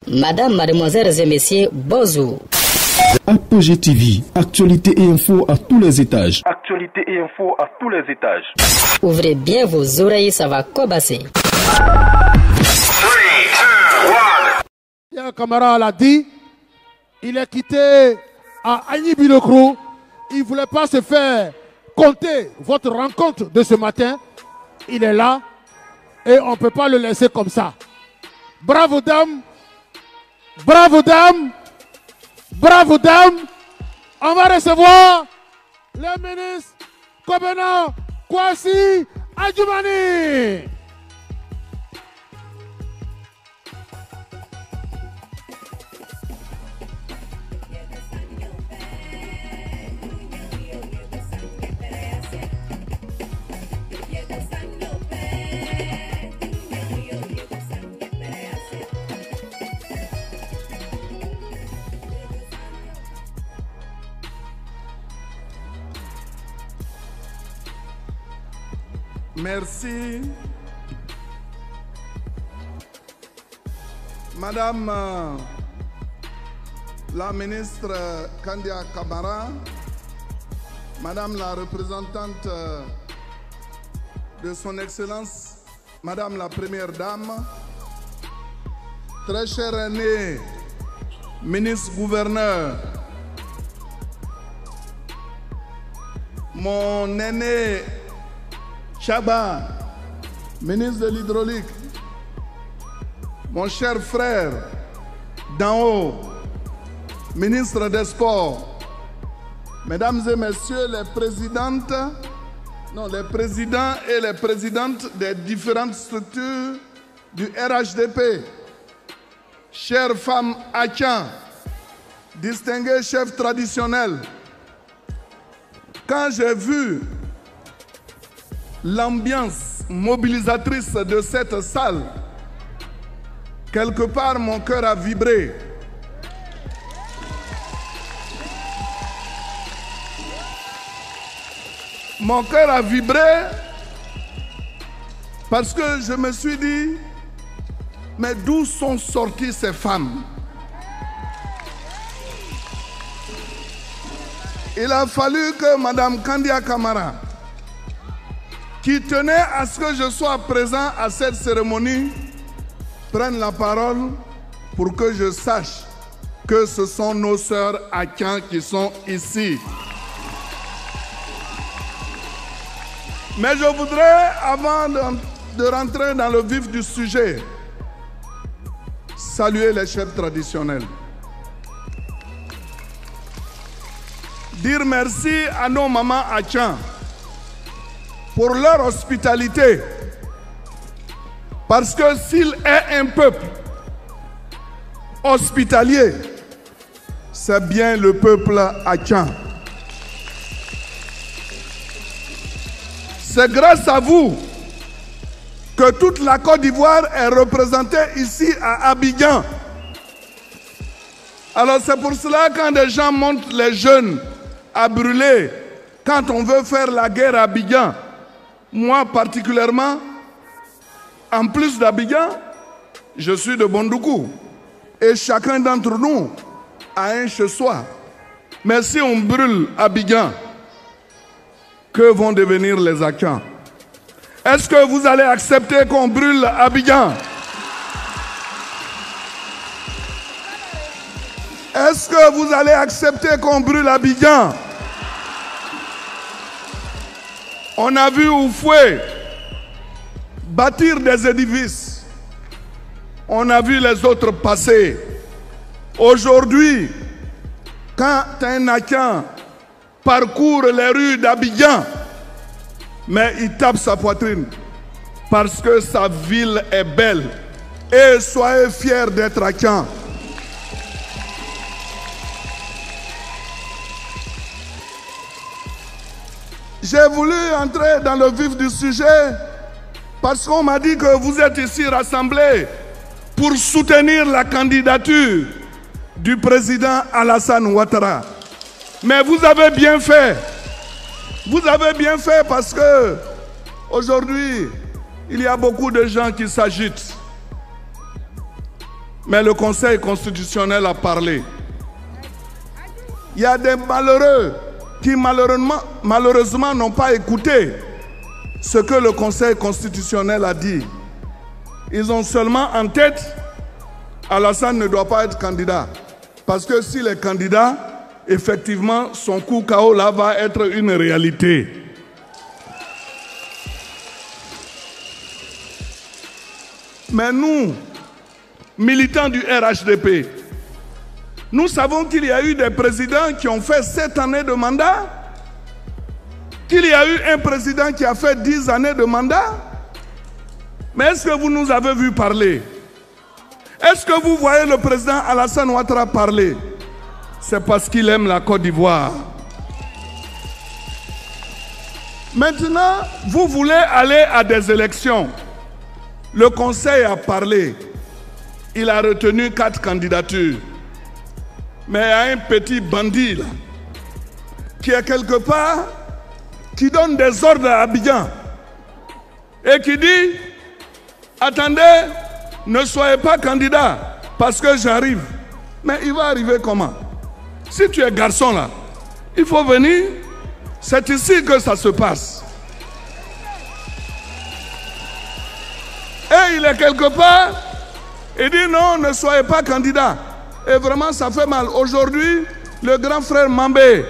Madame, mademoiselles et messieurs, bonjour. Apogée TV, actualité et info à tous les étages. Actualité et info à tous les étages. Ouvrez bien vos oreilles, ça va cobasser. 3, 2, 1. Un camarade l'a dit, il est quitté à Agni Bilokro. Il ne voulait pas se faire compter votre rencontre de ce matin. Il est là et on ne peut pas le laisser comme ça. Bravo dame, bravo dame, bravo dame. On va recevoir le ministre Kobena Kwasi Adjumani. Merci. Madame la ministre Kandia Kamara, Madame la représentante de son Excellence, Madame la Première Dame, très cher aîné, ministre gouverneur, mon aîné Chaba, ministre de l'Hydraulique, mon cher frère d'en haut, ministre des Sports, mesdames et messieurs les présidentes, les présidents et les présidentes des différentes structures du RHDP, chères femmes Akan, distingués chefs traditionnels, quand j'ai vu l'ambiance mobilisatrice de cette salle, quelque part mon cœur a vibré. Mon cœur a vibré parce que je me suis dit, mais d'où sont sorties ces femmes? Il a fallu que Madame Kandia Kamara, qui tenait à ce que je sois présent à cette cérémonie, prenne la parole pour que je sache que ce sont nos sœurs Akan qui sont ici. Mais je voudrais, avant de rentrer dans le vif du sujet, saluer les chefs traditionnels. Dire merci à nos mamans Akan pour leur hospitalité. Parce que s'il est un peuple hospitalier, c'est bien le peuple Akan. C'est grâce à vous que toute la Côte d'Ivoire est représentée ici à Abidjan. Alors c'est pour cela quand des gens montent les jeunes à brûler, quand on veut faire la guerre à Abidjan, moi particulièrement, en plus d'Abidjan, je suis de Bondoukou. Et chacun d'entre nous a un chez soi. Mais si on brûle Abidjan, que vont devenir les Akan? Est-ce que vous allez accepter qu'on brûle Abidjan? Est-ce que vous allez accepter qu'on brûle Abidjan? On a vu Oufoué bâtir des édifices. On a vu les autres passer. Aujourd'hui, quand un Akan parcourt les rues d'Abidjan, mais il tape sa poitrine parce que sa ville est belle. Et soyez fiers d'être Akan. J'ai voulu entrer dans le vif du sujet parce qu'on m'a dit que vous êtes ici rassemblés pour soutenir la candidature du président Alassane Ouattara. Mais vous avez bien fait. Vous avez bien fait parce que aujourd'hui, il y a beaucoup de gens qui s'agitent. Mais le Conseil constitutionnel a parlé. Il y a des malheureux qui malheureusement n'ont pas écouté ce que le Conseil constitutionnel a dit. Ils ont seulement en tête, Alassane ne doit pas être candidat. Parce que s'il est candidat, effectivement, son coup KO là va être une réalité. Mais nous, militants du RHDP, nous savons qu'il y a eu des présidents qui ont fait 7 années de mandat, qu'il y a eu un président qui a fait 10 années de mandat. Mais est-ce que vous nous avez vu parler? Est-ce que vous voyez le président Alassane Ouattara parler? C'est parce qu'il aime la Côte d'Ivoire. Maintenant, vous voulez aller à des élections. Le Conseil a parlé. Il a retenu 4 candidatures. Mais il y a un petit bandit là, qui est quelque part, qui donne des ordres à Abidjan et qui dit, attendez, ne soyez pas candidat parce que j'arrive. Mais il va arriver comment? Si tu es garçon là, il faut venir. C'est ici que ça se passe. Et il est quelque part, il dit non, ne soyez pas candidat. Et vraiment, ça fait mal. Aujourd'hui, le grand frère Mambé,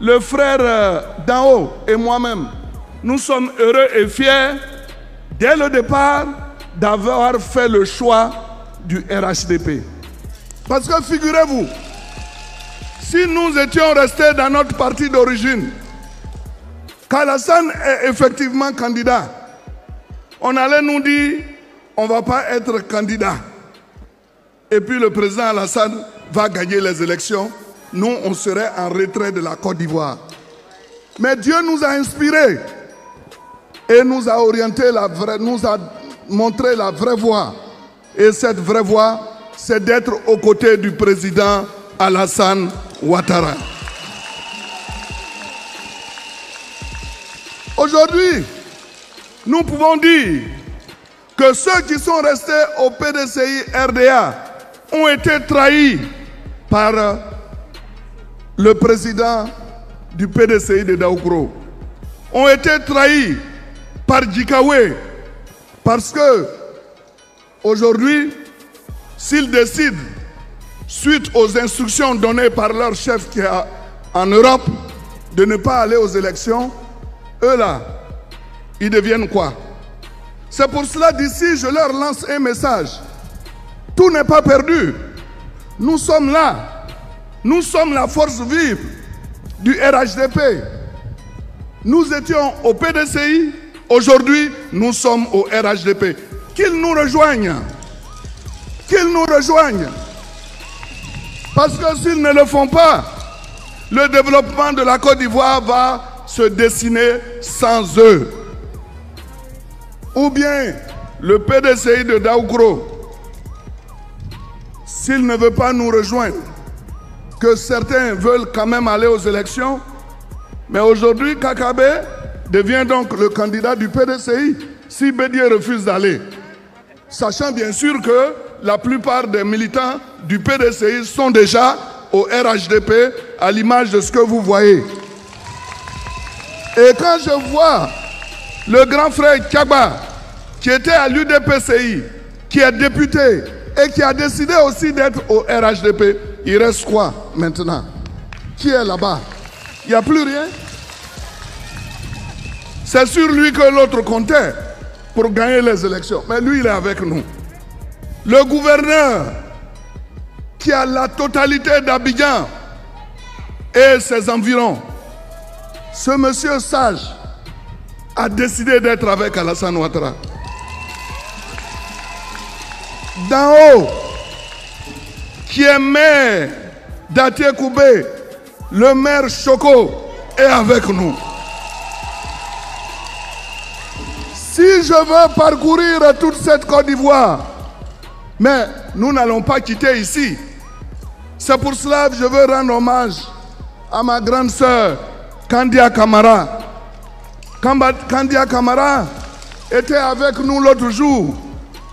le frère Dao et moi-même, nous sommes heureux et fiers, dès le départ, d'avoir fait le choix du RHDP. Parce que figurez-vous, si nous étions restés dans notre parti d'origine, qu'Alassane est effectivement candidat, on allait nous dire, on ne va pas être candidat. Et puis le président Alassane va gagner les élections. Nous, on serait en retrait de la Côte d'Ivoire. Mais Dieu nous a inspirés et nous a orienté nous a montré la vraie voie. Et cette vraie voie, c'est d'être aux côtés du président Alassane Ouattara. Aujourd'hui, nous pouvons dire que ceux qui sont restés au PDCI RDA ont été trahis par le président du PDCI de Daoukro, ont été trahis par Djikawe, parce que aujourd'hui, s'ils décident, suite aux instructions données par leur chef qui est en Europe, de ne pas aller aux élections, eux là, ils deviennent quoi? C'est pour cela d'ici, je leur lance un message. Tout n'est pas perdu. Nous sommes là. Nous sommes la force vive du RHDP. Nous étions au PDCI. Aujourd'hui, nous sommes au RHDP. Qu'ils nous rejoignent. Qu'ils nous rejoignent. Parce que s'ils ne le font pas, le développement de la Côte d'Ivoire va se dessiner sans eux. Ou bien le PDCI de Daoukro, s'il ne veut pas nous rejoindre, que certains veulent quand même aller aux élections, mais aujourd'hui Kakabe devient donc le candidat du PDCI si Bédié refuse d'aller. Sachant bien sûr que la plupart des militants du PDCI sont déjà au RHDP à l'image de ce que vous voyez. Et quand je vois le grand frère Kiagba, qui était à l'UDPCI, qui est député et qui a décidé aussi d'être au RHDP, il reste quoi maintenant? Qui est là-bas? Il n'y a plus rien. C'est sur lui que l'autre comptait pour gagner les élections. Mais lui, il est avec nous. Le gouverneur qui a la totalité d'Abidjan et ses environs, ce monsieur sage a décidé d'être avec Alassane Ouattara. D'en haut, qui est maire d'Atié Koubé, le maire Choco, est avec nous. Si je veux parcourir toute cette Côte d'Ivoire, mais nous n'allons pas quitter ici. C'est pour cela que je veux rendre hommage à ma grande sœur, Kandia Kamara. Kandia Kamara était avec nous l'autre jour,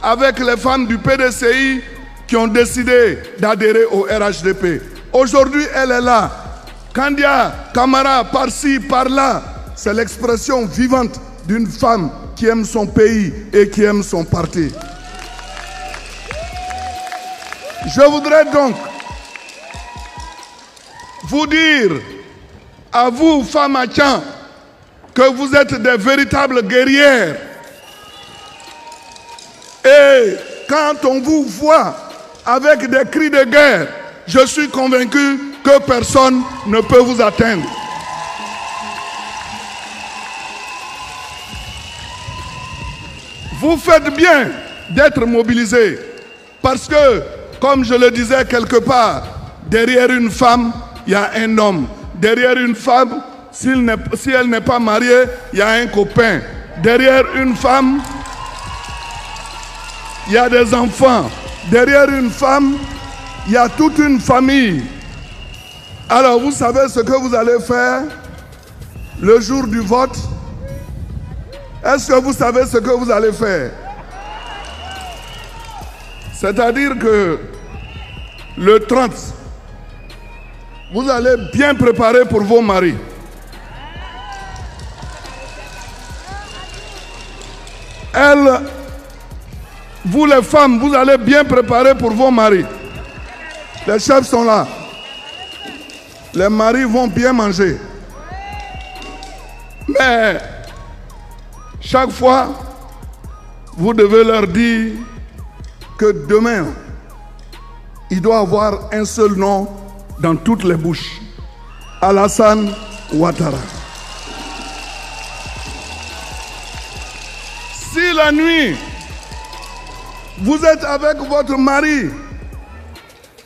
avec les femmes du PDCI qui ont décidé d'adhérer au RHDP. Aujourd'hui, elle est là. Kandia Camara, par-ci, par-là, c'est l'expression vivante d'une femme qui aime son pays et qui aime son parti. Je voudrais donc vous dire, à vous, femmes à Tchan, que vous êtes des véritables guerrières. Et quand on vous voit avec des cris de guerre, je suis convaincu que personne ne peut vous atteindre. Vous faites bien d'être mobilisés parce que, comme je le disais quelque part, derrière une femme, il y a un homme. Derrière une femme, si elle n'est pas mariée, il y a un copain. Derrière une femme, il y a des enfants. Derrière une femme, il y a toute une famille. Alors, vous savez ce que vous allez faire le jour du vote? Est-ce que vous savez ce que vous allez faire? C'est-à-dire que le 30, vous allez bien préparer pour vos maris. Vous les femmes, vous allez bien préparer pour vos maris. Les chefs sont là. Les maris vont bien manger. Mais chaque fois, vous devez leur dire que demain, il doit avoir un seul nom dans toutes les bouches. Alassane Ouattara. Si la nuit, vous êtes avec votre mari,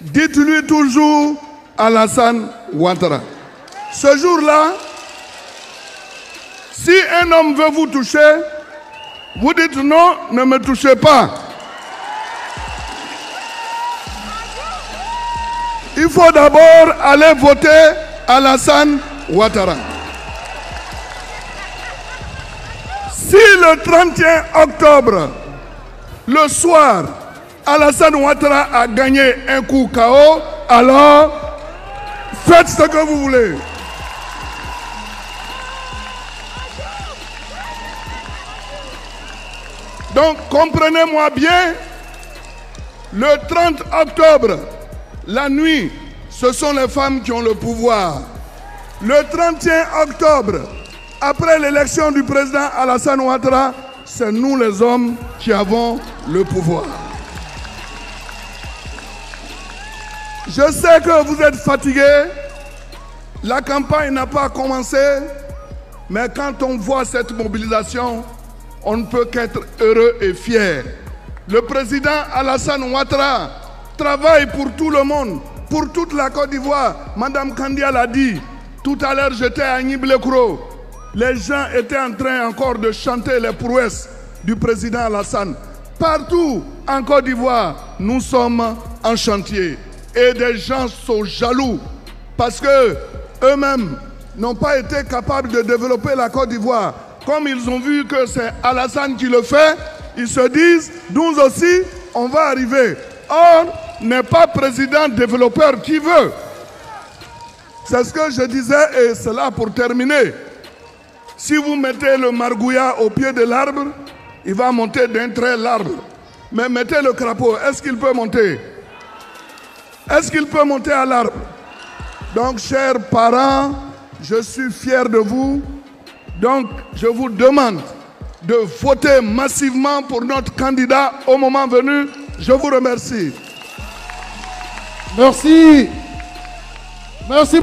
dites-lui toujours Alassane Ouattara. Ce jour-là, si un homme veut vous toucher, vous dites non, ne me touchez pas. Il faut d'abord aller voter Alassane Ouattara. Si le 31 octobre, le soir, Alassane Ouattara a gagné un coup KO, alors faites ce que vous voulez. Donc comprenez-moi bien, le 30 octobre, la nuit, ce sont les femmes qui ont le pouvoir. Le 31 octobre, après l'élection du président Alassane Ouattara, c'est nous les hommes qui avons le pouvoir. Je sais que vous êtes fatigués, la campagne n'a pas commencé, mais quand on voit cette mobilisation, on ne peut qu'être heureux et fier. Le président Alassane Ouattara travaille pour tout le monde, pour toute la Côte d'Ivoire. Madame Kandia l'a dit, tout à l'heure j'étais à Niblekro. Les gens étaient en train encore de chanter les prouesses du président Alassane. Partout en Côte d'Ivoire, nous sommes en chantier. Et des gens sont jaloux parce que eux-mêmes n'ont pas été capables de développer la Côte d'Ivoire. Comme ils ont vu que c'est Alassane qui le fait, ils se disent, nous aussi, on va arriver. Or, n'est pas président développeur qui veut. C'est ce que je disais et c'est là pour terminer. Si vous mettez le margouillat au pied de l'arbre, il va monter d'un trait l'arbre. Mais mettez le crapaud, est-ce qu'il peut monter? Est-ce qu'il peut monter à l'arbre? Donc, chers parents, je suis fier de vous. Donc, je vous demande de voter massivement pour notre candidat au moment venu. Je vous remercie. Merci. Merci.